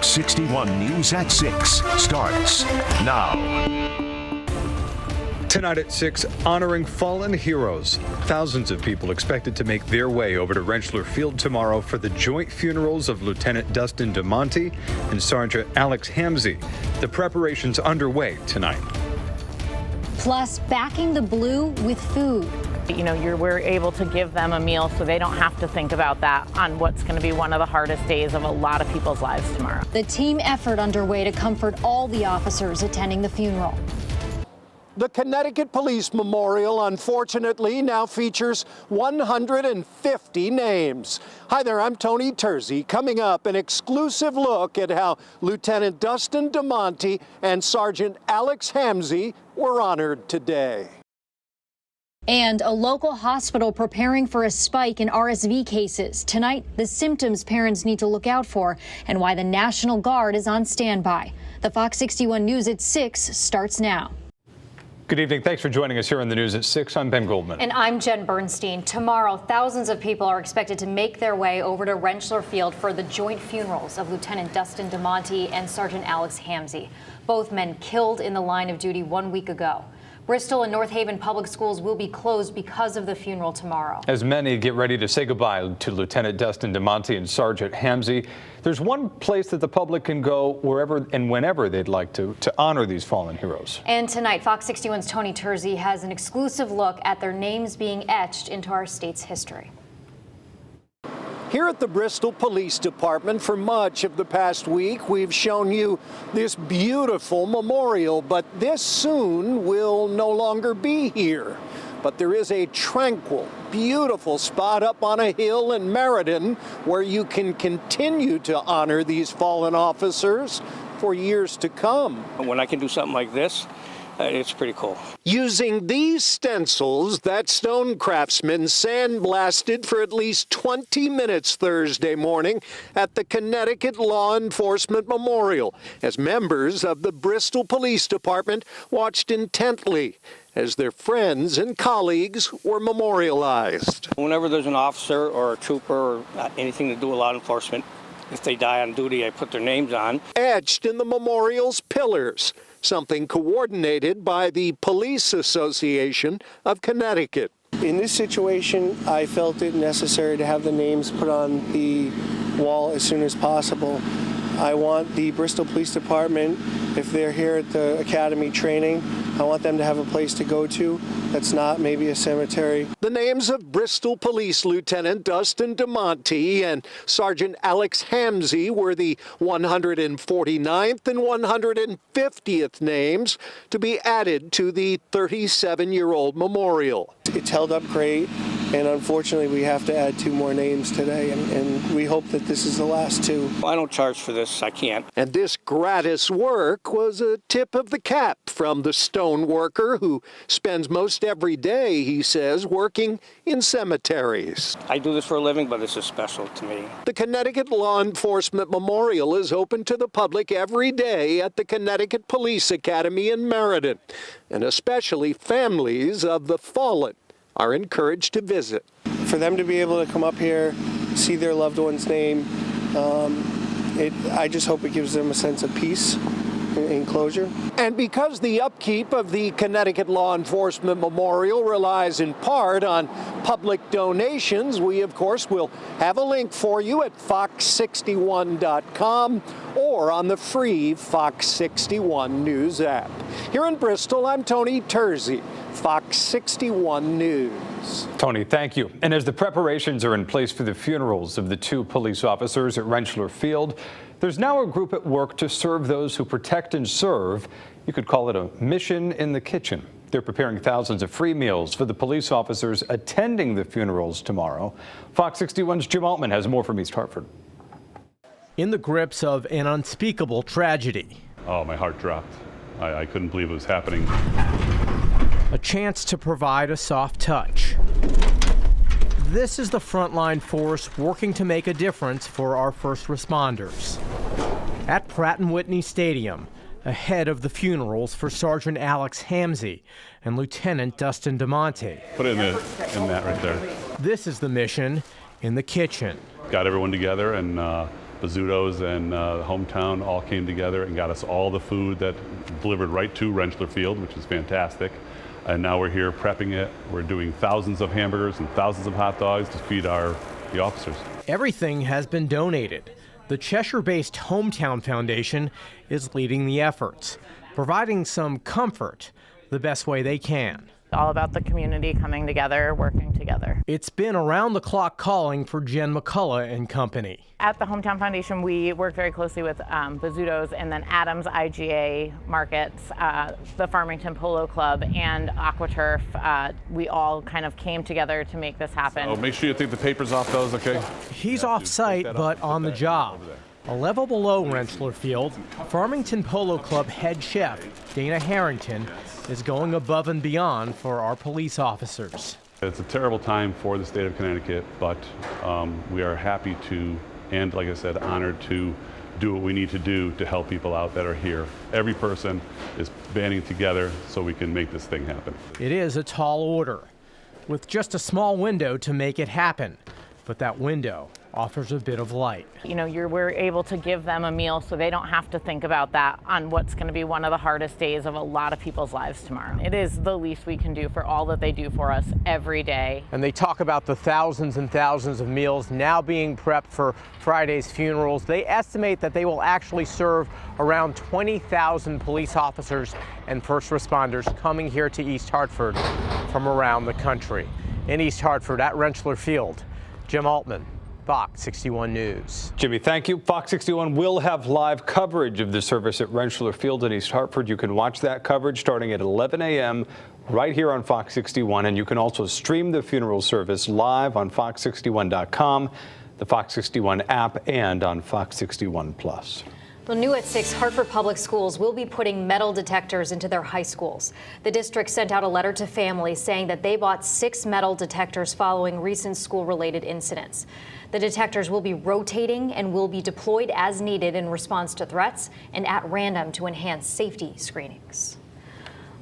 Fox 61 News at 6 starts now. Tonight at 6, honoring fallen heroes. Thousands of people expected to make their way over to Rentschler Field tomorrow for the joint funerals of Lieutenant Dustin DeMonte and Sergeant Alex Hamzy. The preparations underway tonight. Plus, backing the Blue with food. We're able to give them a meal so they don't have to think about that on what's going to be one of the hardest days of a lot of people's lives tomorrow. The team effort underway to comfort all the officers attending the funeral. The Connecticut Police Memorial, unfortunately, now features 150 names. Hi there, I'm Tony Terzi. Coming up, an exclusive look at how Lieutenant Dustin DeMonte and Sergeant Alex Hamzy were honored today. And a local hospital preparing for a spike in RSV cases. Tonight, the symptoms parents need to look out for and why the National Guard is on standby. The Fox 61 News at 6 starts now. Good evening. Thanks for joining us here on the News at 6. I'm Ben Goldman. And I'm Jen Bernstein. Tomorrow, thousands of people are expected to make their way over to Rentschler Field for the joint funerals of Lieutenant Dustin DeMonte and Sergeant Alex Hamzy, both men killed in the line of duty 1 week ago. Bristol and North Haven public schools will be closed because of the funeral tomorrow. As many get ready to say goodbye to Lieutenant Dustin DeMonte and Sergeant Hamzy, there's one place that the public can go wherever and whenever they'd like to honor these fallen heroes. And tonight, Fox 61's Tony Terzi has an exclusive look at their names being etched into our state's history. Here at the Bristol Police Department, for much of the past week, we've shown you this beautiful memorial, but this soon will no longer be here. But there is a tranquil, beautiful spot up on a hill in Meriden where you can continue to honor these fallen officers for years to come. When I can do something like this, it's pretty cool. Using these stencils, that stone craftsman sandblasted for at least 20 minutes Thursday morning at the Connecticut Law Enforcement Memorial as members of the Bristol Police Department watched intently as their friends and colleagues were memorialized. Whenever there's an officer or a trooper or anything to do with law enforcement, if they die on duty, I put their names on. Etched in the memorial's pillars, something coordinated by the Police Association of Connecticut. In this situation, I felt it necessary to have the names put on the wall as soon as possible. I want the Bristol Police Department, if they're here at the Academy training, I want them to have a place to go to that's not maybe a cemetery. The names of Bristol Police Lieutenant Dustin DeMonte and Sergeant Alex Hamzy were the 149th and 150th names to be added to the 37-year-old memorial. It's held up great, and unfortunately we have to add 2 more names today, and we hope that this is the last 2. I don't charge for this, I can't. And this gratis work was a tip of the cap from the stone worker who spends most every day, he says, working in cemeteries. I do this for a living, but this is special to me. The Connecticut Law Enforcement Memorial is open to the public every day at the Connecticut Police Academy in Meriden, and especially families of the fallen are encouraged to visit. For them to be able to come up here, see their loved one's name, I just hope it gives them a sense of peace and closure. And because the upkeep of the Connecticut Law Enforcement Memorial relies in part on public donations, we, of course, will have a link for you at fox61.com or on the free Fox 61 News app. Here in Bristol, I'm Tony Terzi, Fox 61 News. Tony, thank you. And as the preparations are in place for the funerals of the 2 police officers at Rentschler Field, there's now a group at work to serve those who protect and serve. You could call it a mission in the kitchen. They're preparing thousands of free meals for the police officers attending the funerals tomorrow. Fox 61's Jim Altman has more from East Hartford. In the grips of an unspeakable tragedy. Oh, my heart dropped. I couldn't believe it was happening. A chance to provide a soft touch. This is the frontline force working to make a difference for our first responders. At Pratt & Whitney Stadium, ahead of the funerals for Sergeant Alex Hamzy and Lieutenant Dustin DeMonte. Put it in that right there. This is the mission in the kitchen. Got everyone together and Bizzuto's and Hometown all came together and got us all the food that delivered right to Rentschler Field, which is fantastic. And now we're here prepping it. We're doing thousands of hamburgers and thousands of hot dogs to feed the officers. Everything has been donated. The Cheshire-based Hometown Foundation is leading the efforts, providing some comfort the best way they can. All about the community coming together, working together. It's been around-the-clock calling for Jen McCullough and company. At the Hometown Foundation, we work very closely with Bizzuto's and then Adams IGA Markets, the Farmington Polo Club, and AquaTurf. We all kind of came together to make this happen. So make sure you take the papers off those, okay? He's off-site, but on the job. A level below Rentschler Field, Farmington Polo Club head chef Dana Harrington is going above and beyond for our police officers. It's a terrible time for the state of Connecticut, but we are happy to, and like I said, honored to do what we need to do to help people out that are here. Every person is banding together so we can make this thing happen. It is a tall order, with just a small window to make it happen, but that window offers a bit of light. You know, we're able to give them a meal so they don't have to think about that on what's going to be one of the hardest days of a lot of people's lives tomorrow. It is the least we can do for all that they do for us every day. And they talk about the thousands and thousands of meals now being prepped for Friday's funerals. They estimate that they will actually serve around 20,000 police officers and first responders coming here to East Hartford from around the country. In East Hartford at Rentschler Field, Jim Altman, Fox 61 News. Jimmy, thank you. Fox 61 will have live coverage of the service at Rentschler Field in East Hartford. You can watch that coverage starting at 11 a.m. right here on Fox 61, and you can also stream the funeral service live on fox61.com, the Fox 61 app, and on Fox 61 Plus. Well, new at 6, Hartford Public Schools will be putting metal detectors into their high schools. The district sent out a letter to families saying that they bought 6 metal detectors following recent school-related incidents. The detectors will be rotating and will be deployed as needed in response to threats and at random to enhance safety screenings.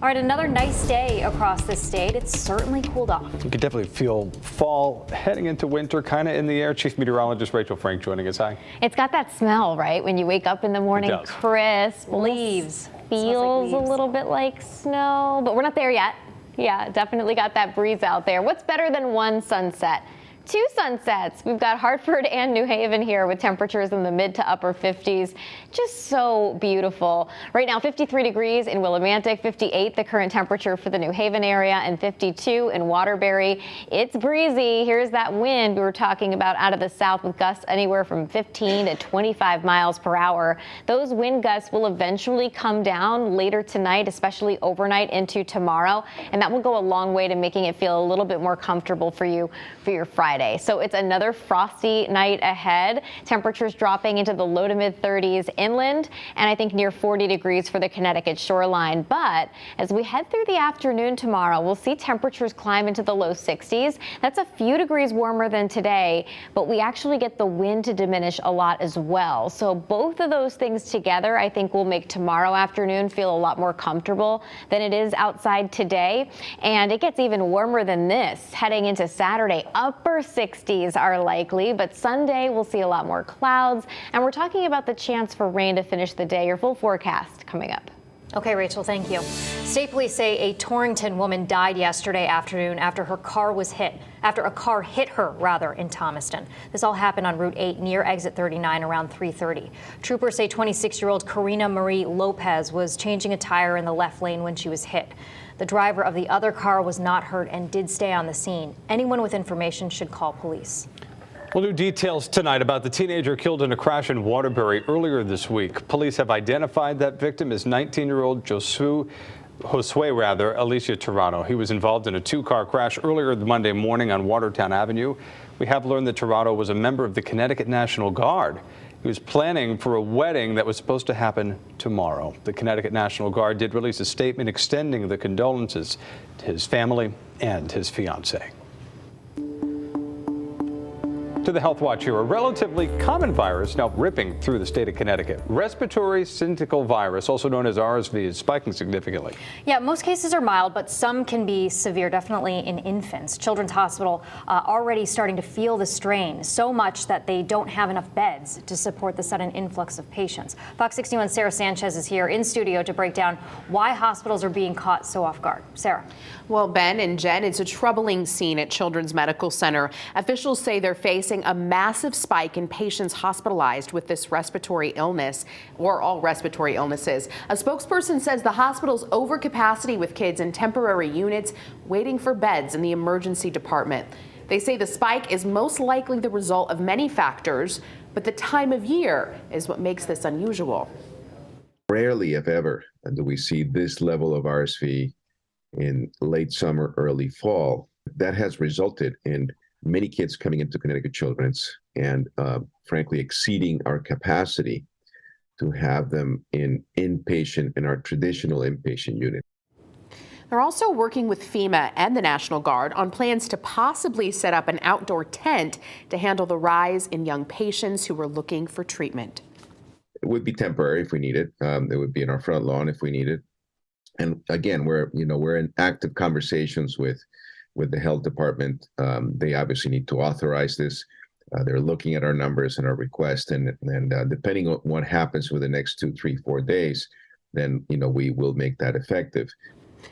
All right, another nice day across the state. It's certainly cooled off. You can definitely feel fall heading into winter kind of in the air. Chief Meteorologist Rachel Frank joining us. Hi. It's got that smell, right? When you wake up in the morning, crisp, leaves. Feels a little bit like snow, but we're not there yet. Yeah, definitely got that breeze out there. What's better than one sunset? 2 sunsets. We've got Hartford and New Haven here with temperatures in the mid to upper 50s. Just so beautiful. Right now, 53 degrees in Willimantic, 58 the current temperature for the New Haven area, and 52 in Waterbury. It's breezy. Here's that wind we were talking about out of the south with gusts anywhere from 15 to 25 miles per hour. Those wind gusts will eventually come down later tonight, especially overnight into tomorrow, and that will go a long way to making it feel a little bit more comfortable for you for your Friday. So it's another frosty night ahead. Temperatures dropping into the low to mid 30s inland, and I think near 40 degrees for the Connecticut shoreline. But as we head through the afternoon tomorrow, we'll see temperatures climb into the low 60s. That's a few degrees warmer than today, but we actually get the wind to diminish a lot as well. So both of those things together, I think, will make tomorrow afternoon feel a lot more comfortable than it is outside today. And it gets even warmer than this heading into Saturday. Upper 60s are likely, but Sunday we'll see a lot more clouds, and we're talking about the chance for rain to finish the day. Your full forecast coming up. Okay, Rachel, thank you. State police say a Torrington woman died yesterday afternoon after a car hit her in Thomaston. This all happened on Route 8 near exit 39 around 3:30. Troopers say 26-year-old Karina Marie Lopez was changing a tire in the left lane when she was hit. The driver of the other car was not hurt and did stay on the scene. Anyone with information should call police. Well, new details tonight about the teenager killed in a crash in Waterbury earlier this week. Police have identified that victim as 19-year-old Josue Alicia Tirado. He was involved in a 2-car crash earlier Monday morning on Watertown Avenue. We have learned that Tirado was a member of the Connecticut National Guard. He was planning for a wedding that was supposed to happen tomorrow. The Connecticut National Guard did release a statement extending the condolences to his family and his fiancée. To the Health Watch here, a relatively common virus now ripping through the state of Connecticut. Respiratory syncytial virus, also known as RSV, is spiking significantly. Yeah, most cases are mild, but some can be severe, definitely in infants. Children's Hospital already starting to feel the strain, so much that they don't have enough beds to support the sudden influx of patients. Fox 61's Sarah Sanchez is here in studio to break down why hospitals are being caught so off guard. Sarah. Well, Ben and Jen, it's a troubling scene at Children's Medical Center. Officials say they're facing a massive spike in patients hospitalized with this respiratory illness, or all respiratory illnesses. A spokesperson says the hospital's over capacity with kids in temporary units waiting for beds in the emergency department. They say the spike is most likely the result of many factors, but the time of year is what makes this unusual. Rarely, if ever, do we see this level of RSV in late summer, early fall. That has resulted in many kids coming into Connecticut Children's and frankly exceeding our capacity to have them in our traditional inpatient unit. They're also working with FEMA and the National Guard on plans to possibly set up an outdoor tent to handle the rise in young patients who are looking for treatment. It would be temporary if we need it. It would be in our front lawn if we need it. And again, we're in active conversations with the health department. They obviously need to authorize this. They're looking at our numbers and our request, and depending on what happens with the next 2, 3, 4 days, then we will make that effective.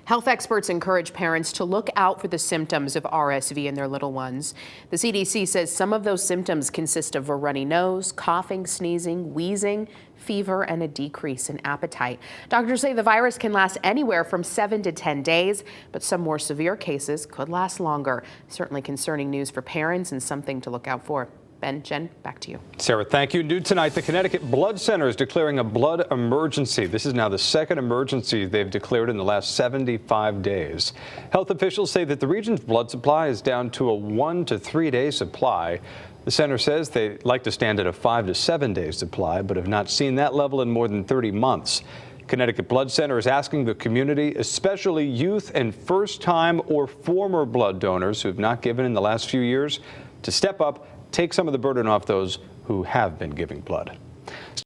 Health experts encourage parents to look out for the symptoms of RSV in their little ones. The CDC says some of those symptoms consist of a runny nose, coughing, sneezing, wheezing, fever, and a decrease in appetite. Doctors say the virus can last anywhere from 7 to 10 days, but some more severe cases could last longer. Certainly concerning news for parents and something to look out for. Ben, Jen, back to you. Sarah, thank you. New tonight, the Connecticut Blood Center is declaring a blood emergency. This is now the second emergency they've declared in the last 75 days. Health officials say that the region's blood supply is down to a 1 to 3 day supply. The center says they like to stand at a 5 to 7 day supply, but have not seen that level in more than 30 months. Connecticut Blood Center is asking the community, especially youth and first-time or former blood donors who have not given in the last few years, to step up, take some of the burden off those who have been giving blood.